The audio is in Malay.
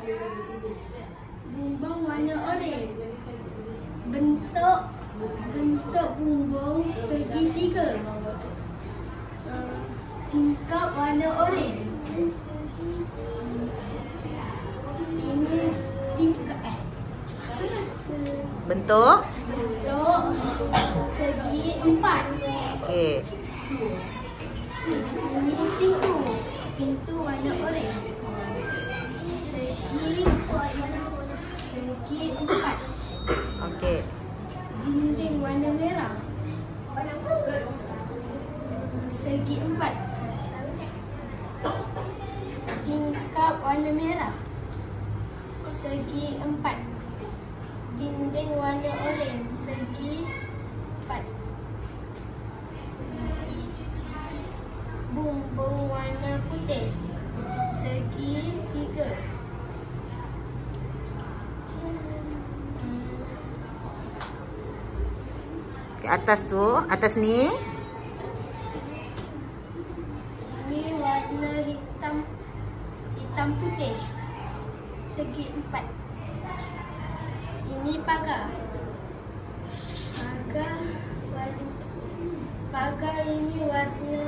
Bumbung warna oranye. Bentuk bumbung segitiga. Tingkap warna oranye. Ini tingkap Bentuk segi 4. okey. Ini pintu warna oranye. Segi 4. Okey. Dinding warna merah. Segi 4. Tingkap warna merah. Segi 4. Dinding warna oranye. Segi 4. Bumbung warna putih. Segi 3. Ke atas tu, atas ni. Ini warna hitam putih. Segi 4. Ini pagar. Pagar ini warna